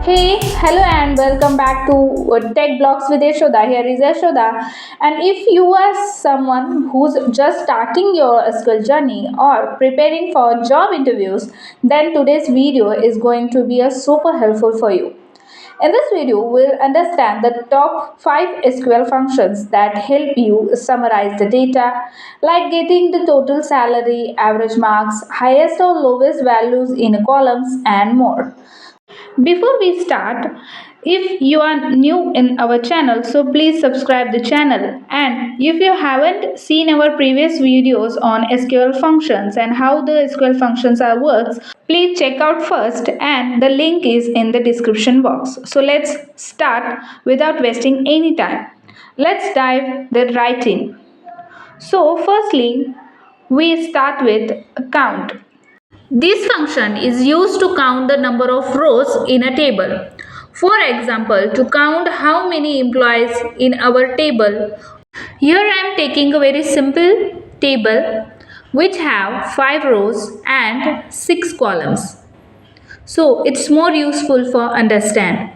Hey, hello and welcome back to Tech Blocks with Yashoda. Here is Yashoda. And if you are someone who's just starting your SQL journey or preparing for job interviews, then today's video is going to be a super helpful for you. In this video, we'll understand the top 5 SQL functions that help you summarize the data, like getting the total salary, average marks, highest or lowest values in columns, and more. Before we start, if you are new in our channel, so please subscribe the channel, and if you haven't seen our previous videos on SQL functions and how the SQL functions are works, please check out first, and the link is in the description box. So let's start without wasting any time. Let's dive right in. So firstly, we start with count. This function is used to count the number of rows in a table. For example, to count how many employees in our table. Here I am taking a very simple table which have 5 rows and 6 columns. So it's more useful for understand.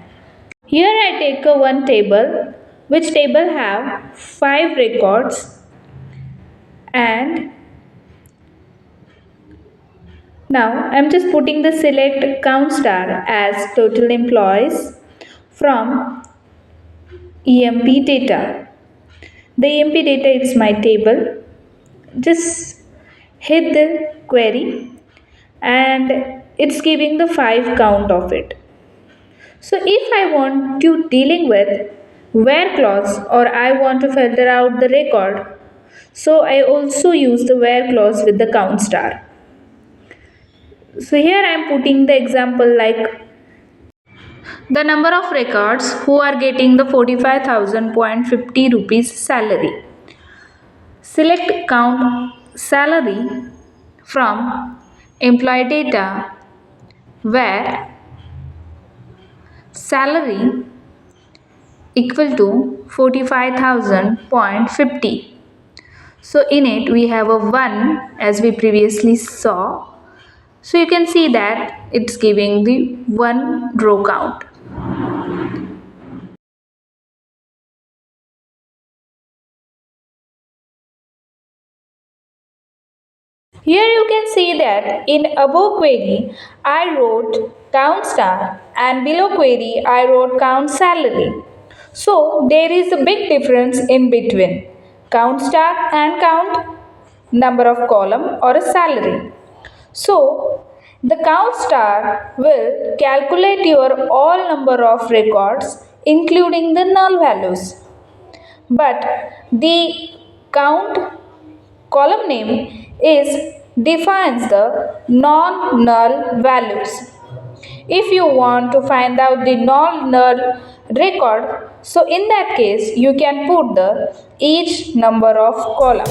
Here I take a one table which table have 5 records, and now I am just putting the select count star as total employees from EMP data. The EMP data is my table. Just hit the query and it's giving the 5 count of it. So if I want to dealing with where clause or I want to filter out the record, so I also use the where clause with the count star. So here I am putting the example like the number of records who are getting the 45,000.50 rupees salary. Select count salary from employee data where salary equal to 45,000.50. So in it we have a 1 as we previously saw. So you can see that it's giving the one row count. Here you can see that in above query I wrote count star and below query I wrote count salary. So there is a big difference in between count star and count number of column or a salary. So the count star will calculate your all number of records including the null values. But the count column name is defines the non-null values. If you want to find out the non-null record, so in that case you can put the each number of column.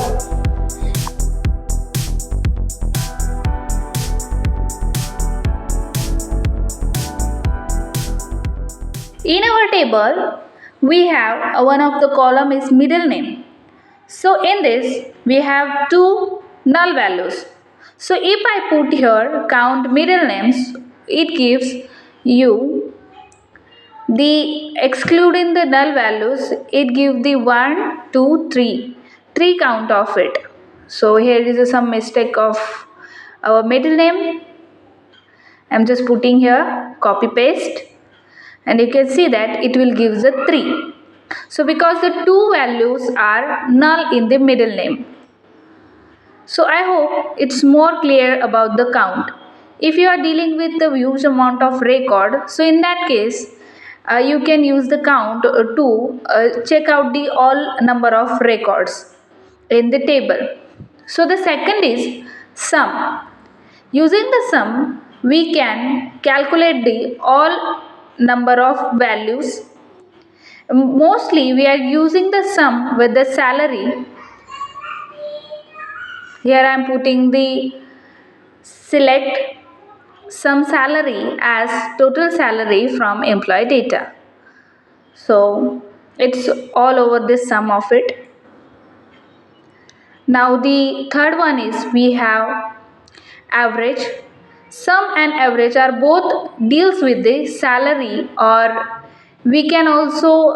In our table, we have one of the column is middle name. So in this, we have two null values. So if I put here count middle names, it gives you the excluding the null values, it gives the 1, 2, 3, 3 count of it. So here is some mistake of our middle name. I am just putting here copy paste. And you can see that it will give the 3. So because the two values are null in the middle name. So I hope it's more clear about the count. If you are dealing with the huge amount of record, so in that case you can use the count to check out the all number of records in the table. So the second is sum. Using the sum, we can calculate the all number of values. Mostly we are using the sum with the salary. Here I am putting the select sum salary as total salary from employee data. So it's all over this sum of it. Now the third one is we have average. Sum and average are both deals with the salary, or we can also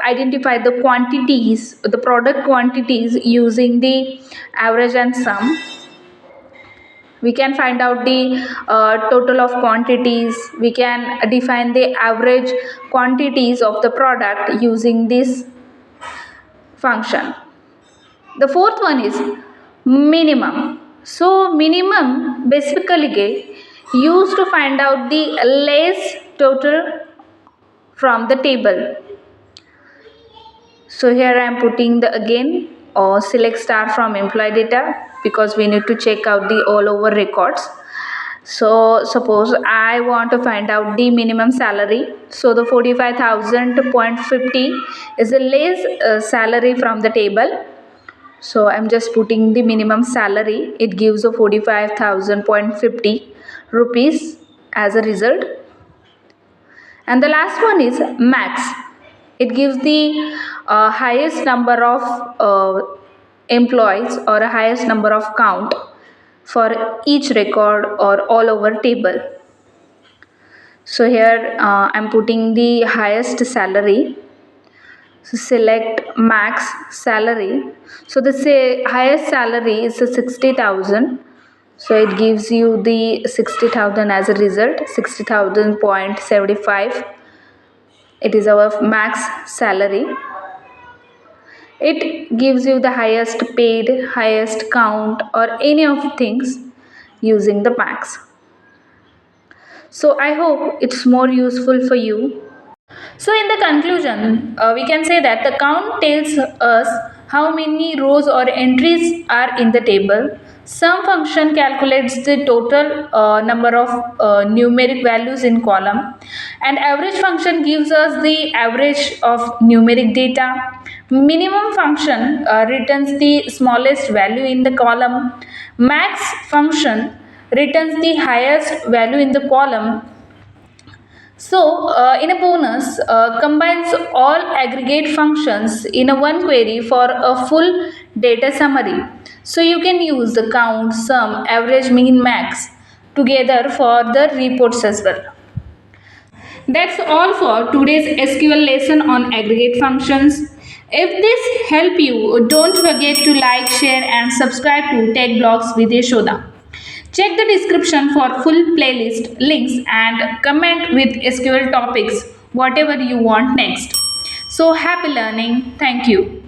identify the quantities, the product quantities using the average and sum. We can find out the total of quantities. We can define the average quantities of the product using this function. The fourth one is minimum. So minimum basically used to find out the less total from the table. So here I am putting the again or select star from employee data, because we need to check out the all over records. So suppose I want to find out the minimum salary. So the 45,000.50 is the less salary from the table. So I'm just putting the minimum salary. It gives a 45,000.50 rupees as a result. And the last one is max. It gives the highest number of employees, or a highest number of count for each record or all over table. So here I'm putting the highest salary. So select max salary. So the highest salary is 60,000. So it gives you the 60,000 as a result, 60,000.75. It is our max salary. It gives you the highest paid, highest count, or any of things using the max. So I hope it's more useful for you. So in the conclusion, we can say that the count tells us how many rows or entries are in the table. Sum function calculates the total number of numeric values in column, and average function gives us the average of numeric data. Minimum function returns the smallest value in the column. Max function returns the highest value in the column. So, in a bonus, combines all aggregate functions in a one query for a full data summary. So, you can use the count, sum, average, mean, max together for the reports as well. That's all for today's SQL lesson on aggregate functions. If this helped you, don't forget to like, share and subscribe to Tech Blogs with Yashoda. Check the description for full playlist links and comment with SQL topics, whatever you want next. So happy learning. Thank you.